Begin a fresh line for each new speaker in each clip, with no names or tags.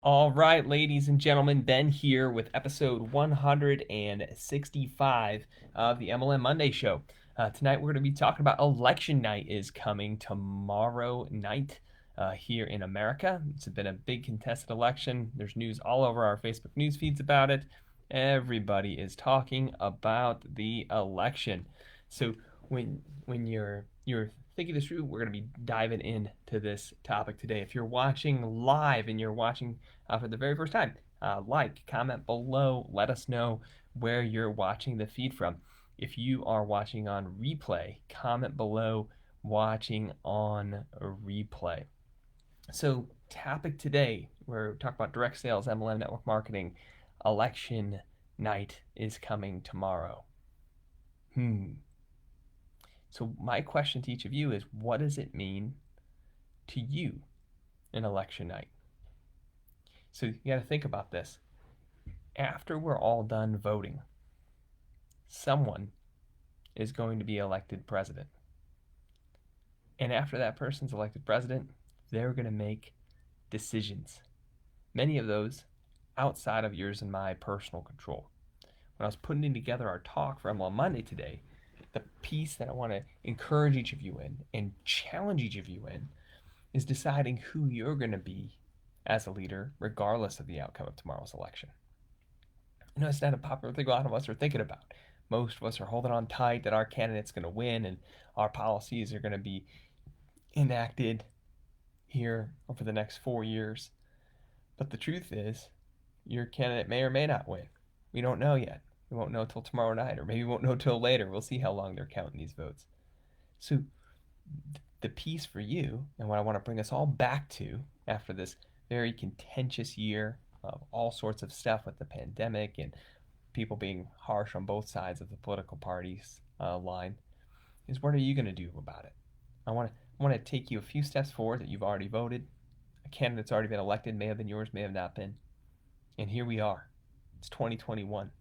All right, ladies and gentlemen, Ben here with episode 165 of the MLM Monday Show. Tonight we're going to be talking about election night is coming tomorrow night here in America. It's been a big contested election. There's news all over our Facebook news feeds about it. Everybody is talking about the election. So when you're thinking this through, we're going to be diving into this topic today. If you're watching live and you're watching for the very first time, comment below, let us know where you're watching the feed from. If you are watching on replay, comment below watching on a replay. So, topic today, we're talking about direct sales, MLM network marketing. Election night is coming tomorrow. So, my question to each of you is, what does it mean to you in election night? So you got to think about this. After we're all done voting, someone is going to be elected president. And after that person's elected president, they're going to make decisions. Many of those outside of yours and my personal control. When I was putting together our talk for MLM Monday today, the piece that I want to encourage each of you in and challenge each of you in is deciding who you're going to be as a leader, regardless of the outcome of tomorrow's election. I know it's not a popular thing a lot of us are thinking about. Most of us are holding on tight that our candidate's going to win and our policies are going to be enacted here over the next 4 years. But the truth is, your candidate may or may not win. We don't know yet. We won't know till tomorrow night, or maybe we won't know till later. We'll see how long they're counting these votes. So the piece for you, and what I want to bring us all back to after this very contentious year of all sorts of stuff with the pandemic and people being harsh on both sides of the political parties line, is what are you going to do about it? I want to take you a few steps forward that you've already voted. A candidate's already been elected, may have been yours, may have not been. And here we are. It's 2021.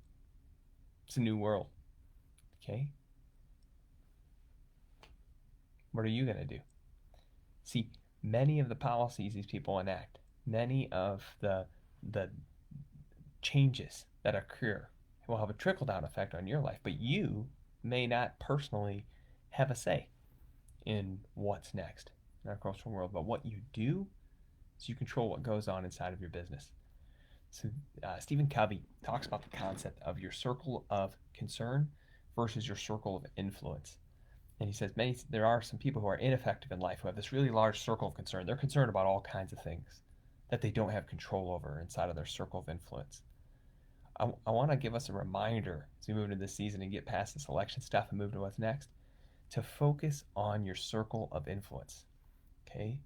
It's a new world. Okay? What are you going to do? See, many of the policies these people enact, many of the changes that occur will have a trickle-down effect on your life, but you may not personally have a say in what's next in our cultural world. But what you do is you control what goes on inside of your business. So Stephen Covey talks about the concept of your circle of concern versus your circle of influence. And he says there are some people who are ineffective in life who have this really large circle of concern. They're concerned about all kinds of things that they don't have control over inside of their circle of influence. I want to give us a reminder as we move into this season and get past this election stuff and move to what's next, to focus on your circle of influence. Okay?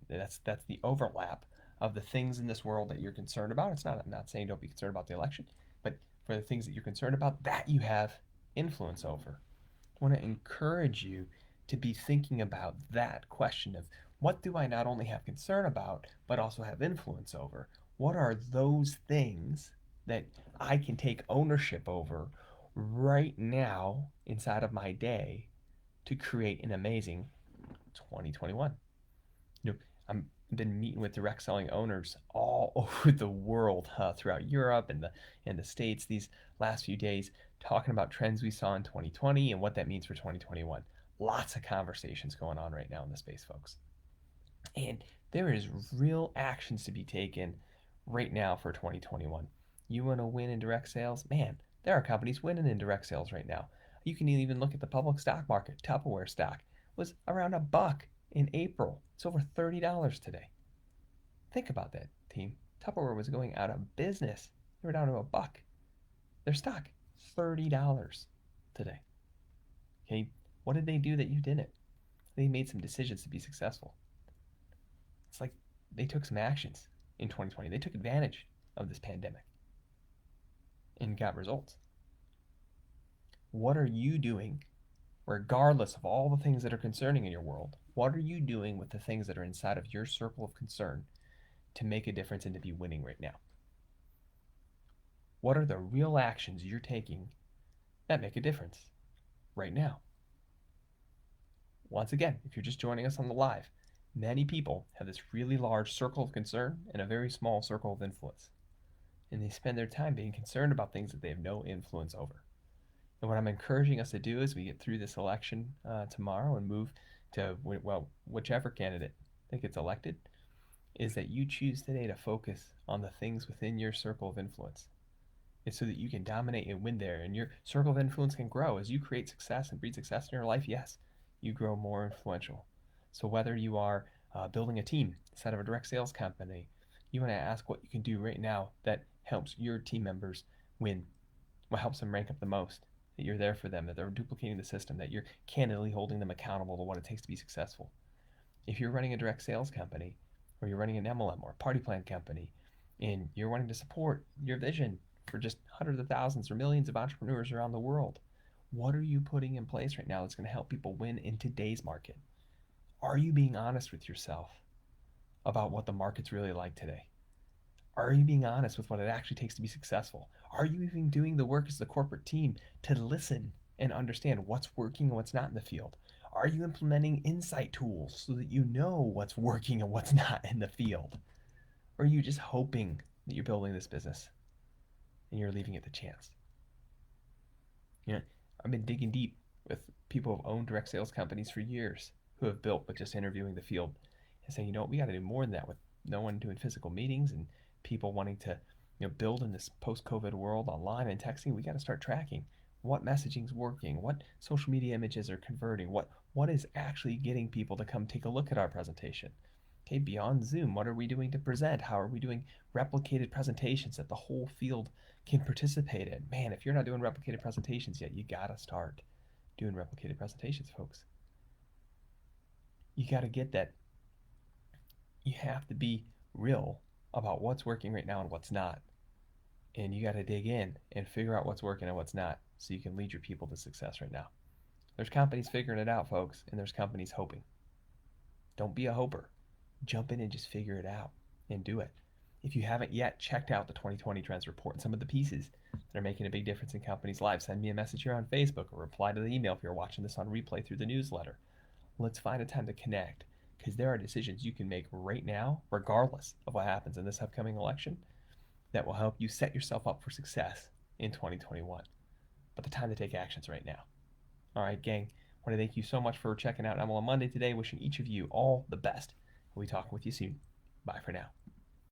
That's the overlap of the things in this world that you're concerned about. I'm not saying don't be concerned about the election, but for the things that you're concerned about, that you have influence over. I want to encourage you to be thinking about that question of, what do I not only have concern about, but also have influence over? What are those things that I can take ownership over right now inside of my day to create an amazing 2021? I've been meeting with direct selling owners all over the world, throughout Europe and the States these last few days, talking about trends we saw in 2020 and what that means for 2021. Lots of conversations going on right now in the space, folks. And there is real actions to be taken right now for 2021. You want to win in direct sales? Man, there are companies winning in direct sales right now. You can even look at the public stock market. Tupperware stock was around $1 in April. It's over $30 today. Think about that, team. Tupperware was going out of business. They were down to $1. Their stock, $30 today. Okay, what did they do that you didn't? They made some decisions to be successful. It's like they took some actions in 2020. They took advantage of this pandemic and got results. What are you doing, regardless of all the things that are concerning in your world? What are you doing with the things that are inside of your circle of concern to make a difference and to be winning right now? What are the real actions you're taking that make a difference right now? Once again, if you're just joining us on the live, Many people have this really large circle of concern and a very small circle of influence. And they spend their time being concerned about things that they have no influence over. And what I'm encouraging us to do as we get through this election tomorrow and move to, well, whichever candidate that gets elected, is that you choose today to focus on the things within your circle of influence. It's so that you can dominate and win there, and your circle of influence can grow as you create success and breed success in your life. Yes, you grow more influential. So whether you are building a team instead of a direct sales company, you want to ask what you can do right now that helps your team members win, what helps them rank up the most, that you're there for them, that they're duplicating the system, that you're candidly holding them accountable to what it takes to be successful. If you're running a direct sales company, or you're running an MLM or a party plan company, and you're wanting to support your vision for just hundreds of thousands or millions of entrepreneurs around the world, what are you putting in place right now that's going to help people win in today's market? Are you being honest with yourself about what the market's really like today? Are you being honest with what it actually takes to be successful? Are you even doing the work as the corporate team to listen and understand what's working and what's not in the field? Are you implementing insight tools so that you know what's working and what's not in the field? Or are you just hoping that you're building this business and you're leaving it to chance? You know, I've been digging deep with people who've owned direct sales companies for years who have built with just interviewing the field and saying, you know what, we got to do more than that with no one doing physical meetings and people wanting to, build in this post-COVID world online and texting. We got to start tracking what messaging's working, what social media images are converting, what is actually getting people to come take a look at our presentation. Okay, beyond Zoom, what are we doing to present? How are we doing replicated presentations that the whole field can participate in? Man, if you're not doing replicated presentations yet, you gotta start doing replicated presentations, folks. You gotta get that. You have to be real about what's working right now and what's not. And you gotta dig in and figure out what's working and what's not so you can lead your people to success right now. There's companies figuring it out, folks, and there's companies hoping. Don't be a hoper. Jump in and just figure it out and do it. If you haven't yet checked out the 2020 Trends Report and some of the pieces that are making a big difference in companies' lives, send me a message here on Facebook or reply to the email if you're watching this on replay through the newsletter. Let's find a time to connect because there are decisions you can make right now, regardless of what happens in this upcoming election, that will help you set yourself up for success in 2021. But the time to take action is right now. All right, gang. I want to thank you so much for checking out MLM Monday today. Wishing each of you all the best. We'll be talking with you soon. Bye for now.